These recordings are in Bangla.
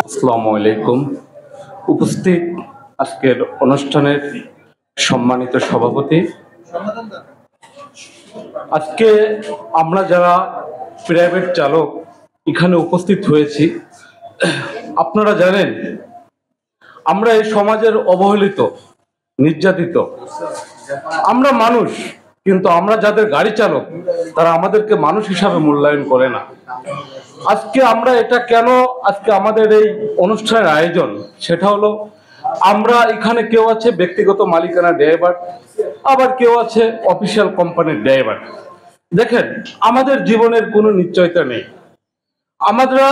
আসসালামু আলাইকুম। উপস্থিত আজকের অনুষ্ঠানের সম্মানিত সভাপতি, আজকে আমরা যারা প্রাইভেট চালক এখানে উপস্থিত হয়েছি, আপনারা জানেন আমরা এই সমাজের অবহেলিত, নির্যাতিত আমরা মানুষ, কিন্তু আমরা যাদের গাড়ি চালক তারা আমাদেরকে মানুষ হিসাবে মূল্যায়ন করে না। আজকে আমরা এটা কেন, আজকে আমাদের এই অনুষ্ঠানের আয়োজন, সেটা হলো আমরা এখানে কেউ আছে ব্যক্তিগত মালিকানা ড্রাইভার, আবার কেউ আছে অফিসিয়াল কোম্পানির ড্রাইভার। দেখেন, আমাদের জীবনের কোনো নিশ্চয়তা নেই। আমরা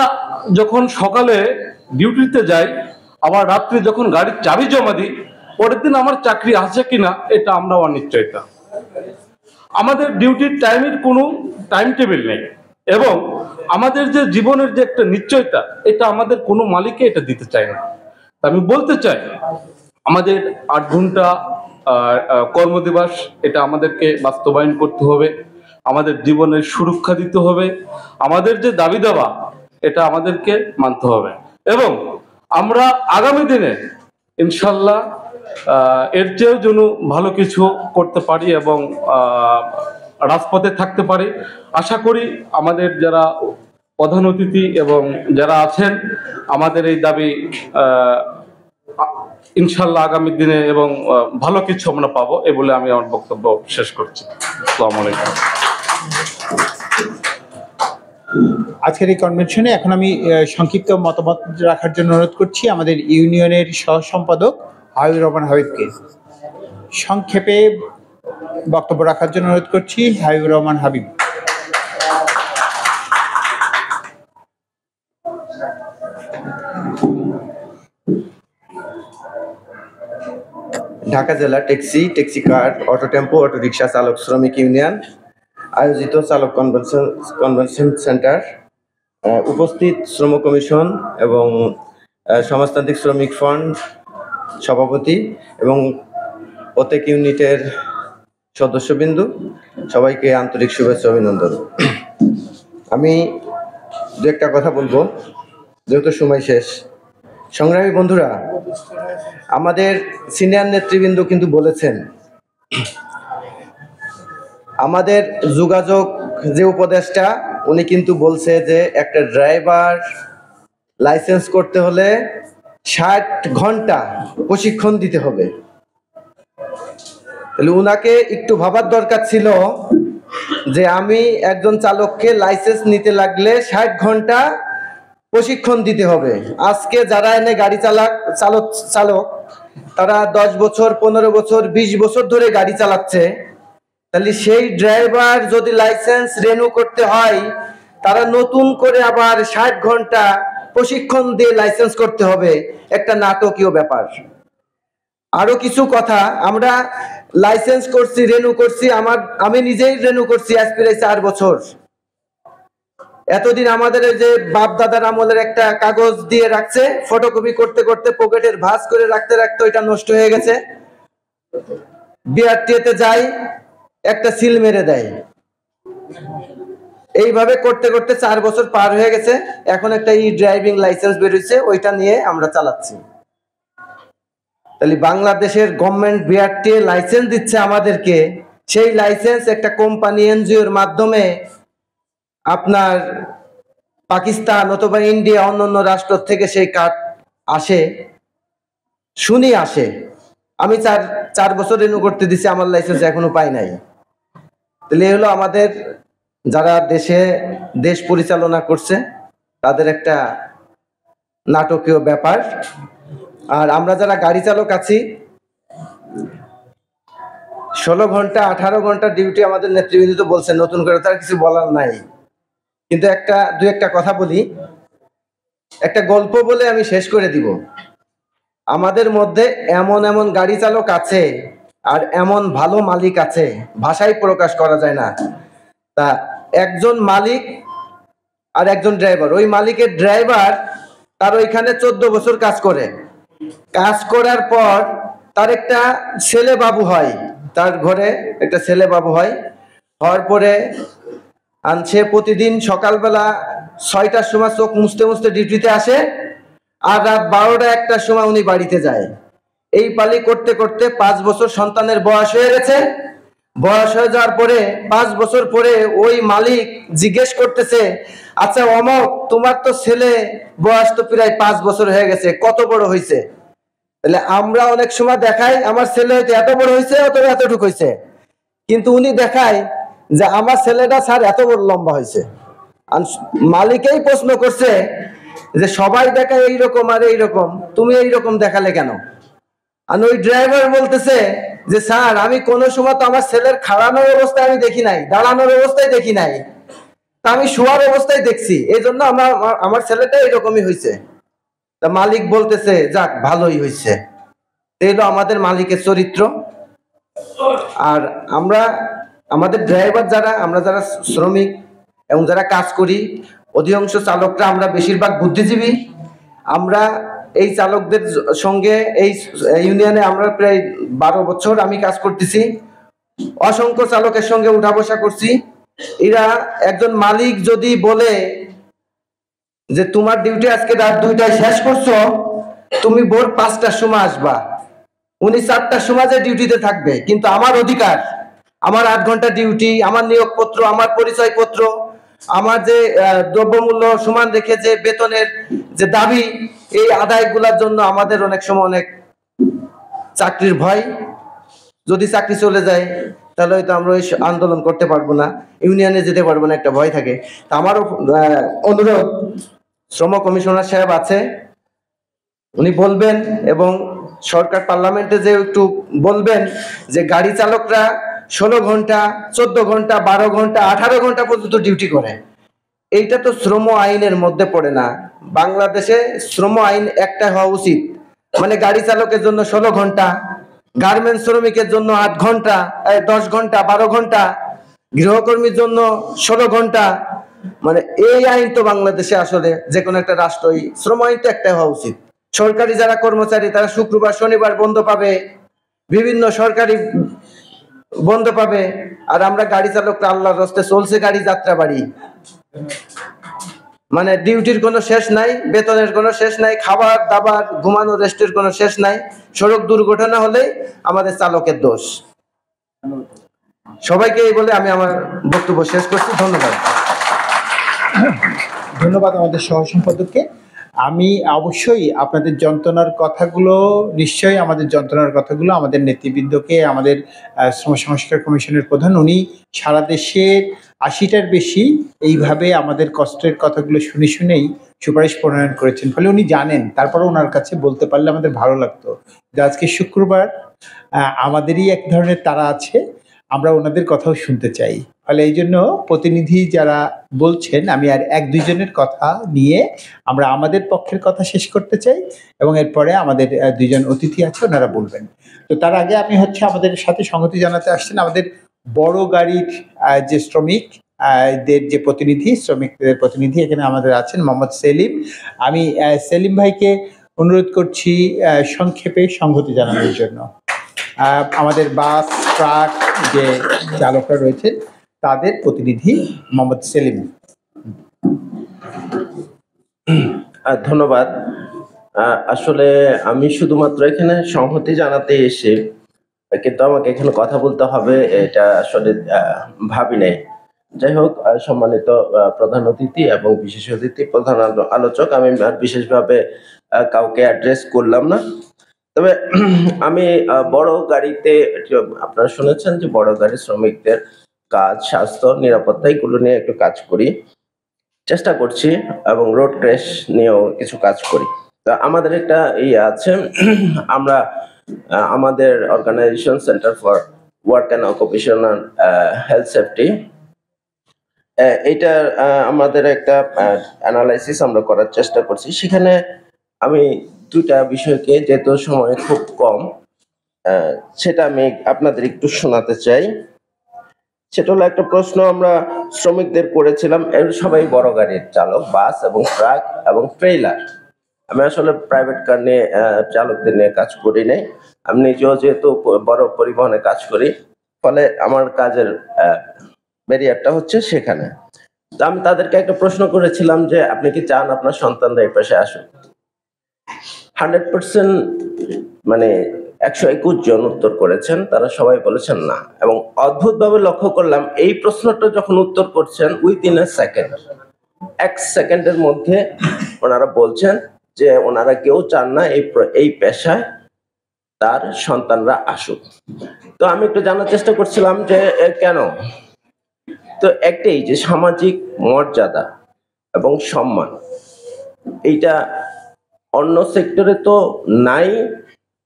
যখন সকালে ডিউটিতে যাই, আবার রাত্রে যখন গাড়ির চাবি জমা দিই, পরের দিন আমার চাকরি আছে কিনা এটা আমরা অনিশ্চয়তা। আমাদের ডিউটির টাইমের কোনো টাইম টেবিল নেই, এবং আমাদের যে জীবনের যে একটা নিশ্চয়তা, এটা আমাদের কোনো মালিককে এটা দিতে চায় না। আমি বলতে চাই, আমাদের 8 ঘন্টা কর্মদিবস এটা আমাদেরকে বাস্তবায়ন করতে হবে, আমাদের জীবনের সুরক্ষা দিতে হবে, আমাদের যে দাবি দাবা এটা আমাদেরকে মানতে হবে, এবং আমরা আগামী দিনে ইনশাল্লাহ এর চেয়েও যেন ভালো কিছু করতে পারি এবং রাজপথে থাকতে পারি। আশা করি আমাদের যারা প্রধান অতিথি এবং যারা আছেন, আমাদের এই দাবি ইনশাল্লাহ আগামী দিনে এবং ভালো কিছু আমরা পাবো, এ বলে আমি আমার বক্তব্য শেষ করছি। আসসালামু আলাইকুম। আজকের এই কনভেনশনে এখন আমি সংক্ষিপ্ত মতামত রাখার জন্য অনুরোধ করছি আমাদের ইউনিয়নের সহ সম্পাদক হাবিবুর রহমান হাবিবকে। সংক্ষেপে বক্তব্য রাখার জন্য অনুরোধ করছি হাবিবুর রহমান হাবিব। ঢাকা জেলা ট্যাক্সি কার, অটো টেম্পো, অটো রিক্সা চালক শ্রমিক ইউনিয়ন আয়োজিত চালক কনভেনশন সেন্টার, উপস্থিত শ্রম কমিশন এবং সমাজতান্ত্রিক শ্রমিক ফ্রন্ট সভাপতি এবং প্রত্যেক ইউনিটের সদস্যবিন্দু, সবাইকে আন্তরিক শুভেচ্ছা অভিনন্দন। আমি দু একটা কথা বলবো, যেহেতু সময় শেষ। সংগ্রামী বন্ধুরা, আমাদের সিনিয়র নেতৃবৃন্দ কিন্তু বলেছেন, আমাদের যোগাযোগ যে উপদেষ্টা উনি কিন্তু বলছে যে একটা ড্রাইভার লাইসেন্স করতে হলে 60 ঘন্টা প্রশিক্ষণ দিতে হবে। তাহলে উনাকে একটু ভাবার দরকার ছিল যে আমি একজন চালককে লাইসেন্স নিতে লাগলে 60 ঘন্টা প্রশিক্ষণ দিতে হবে। আজকে যারা এনে গাড়ি চালক তারা 10 বছর, 15 বছর, 20 বছর ধরে গাড়ি চালাচ্ছে। তাহলে সেই ড্রাইভার যদি লাইসেন্স রিনিউ করতে হয়, তারা নতুন করে আবার 60 ঘন্টা প্রশিক্ষণ দিয়ে লাইসেন্স করতে হবে। একটা নাটকীয় ব্যাপার। আরো কিছু কথা, আমরা লাইসেন্স করছি, রিনিউ করছি, আমি নিজেই রিনিউ করছি আজ প্রায় 4 বছর। এতদিন আমাদের যে বাপ দাদার আমলের একটা কাগজ দিয়ে রাখছে, ফটোকপি করতে করতে পকেটের ভাঁজ করে রাখতে রাখতে ওইটা নষ্ট হয়ে গেছে। বিআরটিএতে যাই, একটা সিল মেরে দেয়। এইভাবে করতে করতে 4 বছর পার হয়ে গেছে। এখন একটা ড্রাইভিং লাইসেন্স বেরিয়েছে, ওইটা নিয়ে আমরা চালাচ্ছি। তাহলে বাংলাদেশের গভর্নমেন্ট বিআরটিএ লাইসেন্স দিচ্ছে আমাদেরকে, সেই লাইসেন্স একটা কোম্পানি এনজিওর মাধ্যমে আপনার পাকিস্তান অথবা ইন্ডিয়া অন্যান্য রাষ্ট্র থেকে সেই কার্ড আসে, আসে। আমি 4 বছর রিনিউ করতে দিছি, আমার লাইসেন্স এখনো পাই নাই। তাহলে হলো আমাদের যারা দেশ পরিচালনা করছে তাদের একটা নাটকীয় ব্যাপার। আর আমরা যারা গাড়ি চালক আছি, 16 ঘন্টা 18 ঘন্টা ডিউটি আমাদের নেতৃবৃন্দ তো বলছেন, নতুন করে তার কিছু বলার নাই। কিন্তু দু একটা কথা বলি, একটা গল্প বলে আমি শেষ করে দিব। আমাদের মধ্যে এমন এমন গাড়ি চালক আছে আর এমন ভালো মালিক আছে, ভাষায় প্রকাশ করা যায় না। তা একজন মালিক আর একজন ড্রাইভার, ওই মালিকের ড্রাইভার তার ওইখানে 14 বছর কাজ করার পর তার একটা ছেলে বাবু হয়, তার ঘরে একটা ছেলে বাবু হয়। হওয়ার পরে সে প্রতিদিন সকালবেলা 6টার সময় চোখ মুছতে মুছতে ডিউটিতে আসে, আর রাত 12টা 1টার সময় উনি বাড়িতে যায়। এই পালি করতে করতে 5 বছর সন্তানের বয়স হয়ে গেছে। বয়স হয়ে যাওয়ার পরে 5 বছর পরে ওই মালিক জিজ্ঞেস করতেছে, আচ্ছা অমক, তোমার তো ছেলে বয়স তো প্রায় 5 বছর হয়ে গেছে, কত বড় হয়েছে? তাহলে আমরা অনেক সময় দেখাই আমার ছেলে হয়তো এত বড় হয়েছে অথবা এতটুকু হয়েছে, কিন্তু উনি দেখায় যে আমার ছেলেটা স্যার এত বড় লম্বা হয়েছে। আর মালিকেই প্রশ্ন করছে যে সবাই দেখায় এইরকম আর এইরকম, তুমি এইরকম দেখালে কেন? আর ওই ড্রাইভার বলতেছে যে স্যার আমি কোনো সময় তো আমার ছেলের খাড়ানোর অবস্থায় আমি দেখি নাই, দাঁড়ানোর অবস্থায় দেখি নাই, তা আমি শোয়ার অবস্থায় দেখছি, এই জন্য আমার ছেলেটা এরকমই হয়েছে। তা মালিক বলতেছে যাক ভালোই হয়েছে। এই হলো আমাদের মালিকের চরিত্র। আর আমরা আমাদের ড্রাইভার যারা, আমরা যারা শ্রমিক এবং যারা কাজ করি, অধিকাংশ চালকরা আমরা বেশিরভাগ বুদ্ধিজীবী। আমরা এই চালকদের সঙ্গে এই ইউনিয়নে আমরা প্রায় 12 বছর আমি কাজ করতেছি। অসংখ্য চালকের সঙ্গে উঠা বসা করছি। এরা একজন মালিক যদি বলে যে তোমার ডিউটি আজকে রাত 2টায় শেষ করছো, তুমি ভোর 5টার সময় আসবা, উনি 4টার সময় যে ডিউটিতে থাকবে, কিন্তু আমার অধিকার, আমার 8 ঘন্টা ডিউটি, আমার নিয়োগপত্র, আমার পরিচয়পত্র, আমার যে দ্রব্যমূল্য সমান রেখে যে বেতনের যে দাবি, এই আদায়গুলোর জন্য আমাদের অনেক সময় অনেক চাকরির ভয়। যদি চাকরি চলে যায় তাহলে হয়তো আমরা ওই আন্দোলন করতে পারবো না, ইউনিয়নে যেতে পারবো না, একটা ভয় থাকে। তা আমারও অনুরোধ, শ্রম কমিশনার সাহেব আছে, উনি বলবেন এবং সরকার পার্লামেন্টে যে একটু বলবেন যে গাড়ি চালকরা 16 ঘন্টা, 14 ঘন্টা, 12 ঘন্টা, 18 ঘন্টা পর্যন্ত ডিউটি করে। এইটা তো শ্রম আইনের মধ্যে পড়ে না। বাংলাদেশে শ্রম আইন একটা হওয়া উচিত, মানে গাড়ি চালকের জন্য 16 ঘন্টা, গার্মেন্টস শ্রমিকের জন্য 8 ঘন্টা, 10 ঘন্টা, 12 ঘন্টা, গৃহকর্মীর জন্য 16 ঘন্টা। মানে এই আইন তো বাংলাদেশে আসলে যে কোনো একটা রাষ্ট্রই, শ্রম আইন তো একটা হওয়া উচিত। সরকারি যারা কর্মচারী তারা শুক্রবার শনিবার বন্ধ পাবে, বিভিন্ন সরকারি বন্ধ পাবে। আর আমরা গাড়ি চালকরা আল্লাহর রাস্তে চলছে গাড়ি যাত্রা বাড়ি, মানে ডিউটির কোনো শেষ নাই, বেতনের কোনো শেষ নাই, খাবার দাবার ঘুমানো রেস্টের কোনো শেষ নাই। সড়ক দুর্ঘটনা হলে আমাদের চালকের দোষ। সবাইকে এই বলে আমি আমার বক্তব্য শেষ করছি। ধন্যবাদ। ধন্যবাদ আমাদের সহ সম্পাদককে। আমি অবশ্যই আপনাদের যন্ত্রণার কথাগুলো, নিশ্চয়ই আমাদের যন্ত্রণার কথাগুলো আমাদের নেতৃবৃন্দকে, আমাদের শ্রম সংস্কার কমিশনের প্রধান, উনি সারা দেশের 80টার বেশি এইভাবে আমাদের কষ্টের কথাগুলো শুনে শুনেই সুপারিশ প্রণয়ন করেছেন, ফলে উনি জানেন। তারপরে ওনার কাছে বলতে পারলে আমাদের ভালো লাগতো যে আজকে শুক্রবার আমাদেরই এক ধরনের তারা আছে, আমরা ওনাদের কথাও শুনতে চাই। ফলে এই জন্য প্রতিনিধি যারা বলছেন, আমি আর 1-2 জনের কথা নিয়ে আমরা আমাদের পক্ষের কথা শেষ করতে চাই এবং এরপরে আমাদের 2 জন অতিথি আছে, ওনারা বলবেন। তো তার আগে আমি আমাদের সাথে সংগতি জানাতে আসছেন আমাদের বড় গাড়ির যে শ্রমিক দের যে প্রতিনিধি, শ্রমিকদের প্রতিনিধি এখানে আমাদের আছেন মোহাম্মদ সেলিম। আমি সেলিম ভাইকে অনুরোধ করছি সংক্ষেপে সংগতি জানানোর জন্য। আমাদের বাস ট্রাক যে চালকরা রয়েছেন তাদের প্রতিনিধি মোহাম্মদ সেলিম। ধন্যবাদ। আসলে আমি শুধুমাত্র এখানে সংহতি জানাতে এসে, কিন্তু আমাকে এখানে কথা বলতে হবে এটা আসলে ভাবি নাই। যাই হোক, সম্মানিত প্রধান অতিথি এবং বিশেষ অতিথি, প্রধান আলোচক, আমি বিশেষভাবে কাউকে অ্যাড্রেস করলাম না। তবে আমি বড় গাড়িতে, আপনারা শুনেছেন যে বড় গাড়ি শ্রমিকদের কাজ, স্বাস্থ্য, নিরাপত্তা এগুলো নিয়ে একটু কাজ করি, চেষ্টা করছি, এবং রোড ক্র্যাশ নিয়েও কিছু কাজ করি। তো আমাদের একটা আছে, আমরা আমাদের organisation centre for work and occupational health safety, এইটা আমাদের একটা অ্যানালাইসিস আমরা করার চেষ্টা করছি। সেখানে আমি 2টা বিষয়কে, যেহেতু সময় খুব কম, সেটা আমি আপনাদের একটু শোনাতে চাই। সেটা হলো একটা প্রশ্ন আমরা শ্রমিকদের করেছিলাম। সবাই বড় গাড়ির চালক, বাস এবং ট্রাক এবং ট্রেইলার। আমি আসলে প্রাইভেট কার নিয়ে চালকদের নিয়ে কাজ করি নাই। আমি নিজেও যেহেতু বড় পরিবহনে কাজ করি, ফলে আমার কাজের ব্যারিয়ারটা হচ্ছে সেখানে। তো আমি তাদেরকে একটা প্রশ্ন করেছিলাম যে আপনি কি চান আপনার সন্তানরা এই পাশে আসুক? 100% মানে 121 জন উত্তর করেছেন, তারা সবাই বলেছেন না। এবং অদ্ভুতভাবে লক্ষ্য করলাম এই প্রশ্নটা যখন উত্তর করছেন উইদিন এ সেকেন্ড, 1 সেকেন্ডের মধ্যে ওনারা বলছেন যে ওনারা কেউ চান না এই পেশায় তার সন্তানরা আসুক। তো আমি একটু জানার চেষ্টা করছিলাম যে কেন। তো একটাই যে সামাজিক মর্যাদা এবং সম্মান, এইটা অন্য সেক্টরে তো নাই,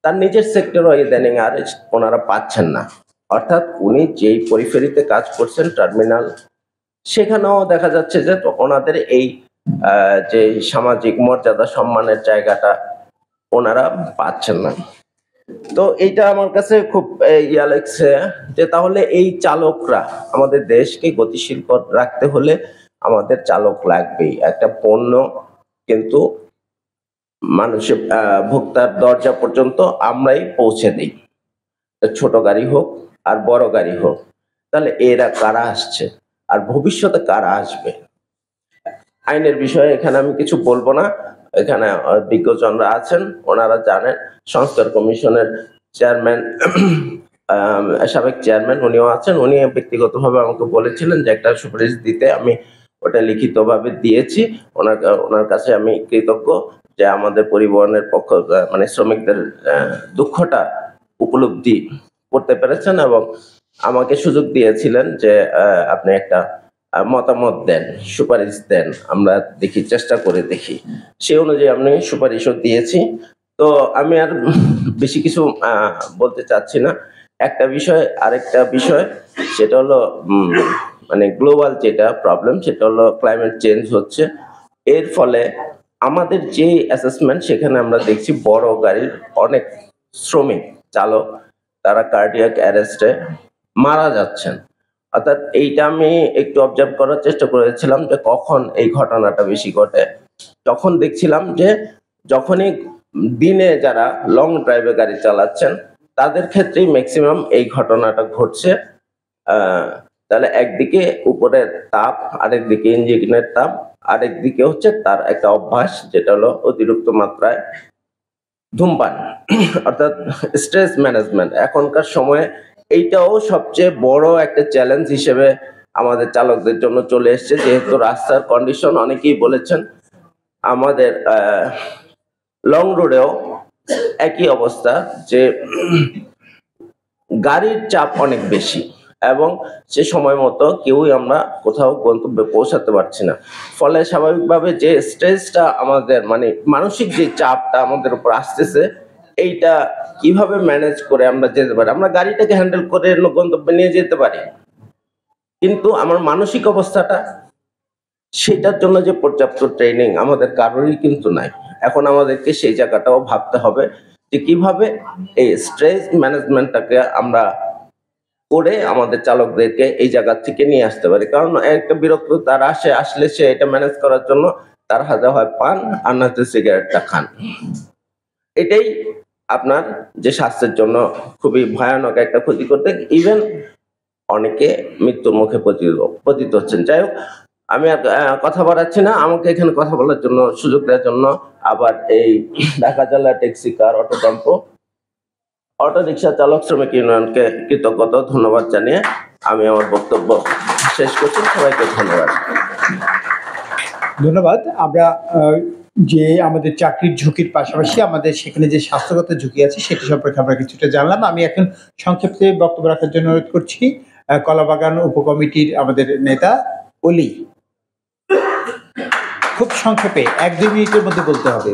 তার নিজের সেক্টরও ইদানিং আর ওনারা পাচ্ছেন না। অর্থাৎ উনি যেই পরিফেরিতে কাজ করছেন টার্মিনাল, সেখানেও দেখা যাচ্ছে যে ওনাদের এই যে সামাজিক মর্যাদা সম্মানের জায়গাটা ওনারা পাচ্ছেন না। তো এইটা আমার কাছে খুব ইয়া লাগছে যে তাহলে এই চালকরা, আমাদের দেশকে গতিশীল রাখতে হলে আমাদের চালক লাগবেই। একটা পণ্য কিন্তু মানুষের ভোক্তার দরজা পর্যন্ত আমরাই পৌঁছে দিই, ছোট গাড়ি হোক আর বড় গাড়ি হোক। তাহলে এরা কারা আসছে আর ভবিষ্যতে কারা আসবে? আইনের বিষয়ে এখানে আমি কিছু বলবো না, এখানে বিজ্ঞজনরা আছেন, ওনারা জানেন। সংস্কার কমিশনের চেয়ারম্যান, সাবেক চেয়ারম্যান উনিও আছেন, উনি ব্যক্তিগতভাবে আমাকে বলেছিলেন যে একটা সুপারিশ দিতে, আমি ওটা লিখিতভাবে দিয়েছি। ওনার কাছে আমি কৃতজ্ঞ যে আমাদের পরিবহনের পক্ষ মানে শ্রমিকদের দুঃখটা উপলব্ধি করতে পেরেছেন এবং আমাকে সুযোগ দিয়েছিলেন যে আপনি একটা মতামত দেন, সুপারিশ দেন, আমরা দেখি, চেষ্টা করে দেখি। সেই অনুযায়ী আমি সুপারিশও দিয়েছি। তো আমি আর বেশি কিছু বলতে চাচ্ছি না। একটা বিষয়, আরেকটা বিষয় সেটা হলো মানে গ্লোবাল যেটা প্রবলেম, সেটা হলো ক্লাইমেট চেঞ্জ হচ্ছে। এর ফলে আমাদের যে অ্যাসেসমেন্ট, সেখানে আমরা দেখছি বড় গাড়ির অনেক শ্রমিক চালক তারা কার্ডিয়াক অ্যারেস্টে মারা যাচ্ছেন। অর্থাৎ এইটা আমি একটু অবজার্ভ করার চেষ্টা করেছিলাম যে কখন এই ঘটনাটা বেশি ঘটে। তখন দেখছিলাম যে যখনই দিনে যারা লং ড্রাইভে গাড়ি চালাচ্ছেন তাদের ক্ষেত্রেই ম্যাক্সিমাম এই ঘটনাটা ঘটছে। তাহলে একদিকে উপরের তাপ, আরেকদিকে ইঞ্জিনের তাপ, আরেকদিকে হচ্ছে তার একটা অভ্যাস যেটা হলো অতিরিক্ত মাত্রায় ধূমপান, অর্থাৎ স্ট্রেস ম্যানেজমেন্ট। এখনকার সময়ে এইটাও সবচেয়ে বড় একটা চ্যালেঞ্জ হিসেবে আমাদের চালকদের জন্য চলে এসছে, যেহেতু রাস্তার কন্ডিশন, অনেকেই বলেছেন আমাদের লং রোডেও একই অবস্থা যে গাড়ির চাপ অনেক বেশি এবং সে সময় মতো কেউই আমরা কোথাও গন্তব্যে পৌঁছাতে পারছি না। ফলে স্বাভাবিকভাবে যে স্ট্রেসটা আমাদের মানে মানসিক যে চাপটা আমাদের উপর আসতেছে, এইটা কিভাবে ম্যানেজ করে আমরা যেতে পারি। আমরা গাড়িটাকে হ্যান্ডেল করে গন্তব্যে নিয়ে যেতে পারি, কিন্তু আমার মানসিক অবস্থাটা, সেটার জন্য যে পর্যাপ্ত ট্রেনিং আমাদের কারোরই কিন্তু নাই। এখন আমাদেরকে সেই জায়গাটাও ভাবতে হবে যে কিভাবে এই স্ট্রেস ম্যানেজমেন্টটাকে আমরা করে আমাদের চালকদেরকে এই জায়গা থেকে নিয়ে আসতে পারি। কারণ একটা বিরক্ত তার আসলে সে এটা ম্যানেজ করার জন্য তার হাতে হয় পান আর নয়তো সিগারেটটা খান। এটাই আপনার যে স্বাস্থ্যের জন্য খুবই ভয়ানক একটা ক্ষতি করতে, ইভেন অনেকে মৃত্যুর মুখে পতিত হচ্ছেন। যাই হোক, আমি আর কথা বাড়াচ্ছি না। আমাকে এখানে কথা বলার জন্য সুযোগ দেওয়ার জন্য আবার এই ঢাকা জেলা ট্যাক্সি, কার, অটো টেম্পো, অটো রিক্সা চালক শ্রমিক ইউনিয়নকে কৃতজ্ঞতা ধন্যবাদ জানিয়ে আমি আমার বক্তব্য শেষ করছি। সবাইকে ধন্যবাদ। ধন্যবাদ। আমরা যে আমাদের চাকরির ঝুঁকির পাশাপাশি আমাদের সেখানে যে স্বাস্থ্যগত ঝুঁকি আছে সেটি সম্পর্কে আমরা কিছুটা জানলাম। আমি এখন সংক্ষেপে বক্তব্য রাখার জন্য অনুরোধ করছি কলাবাগান উপকমিটির আমাদের নেতা অলি। খুব সংক্ষেপে 1-2 মিনিটের মধ্যে বলতে হবে।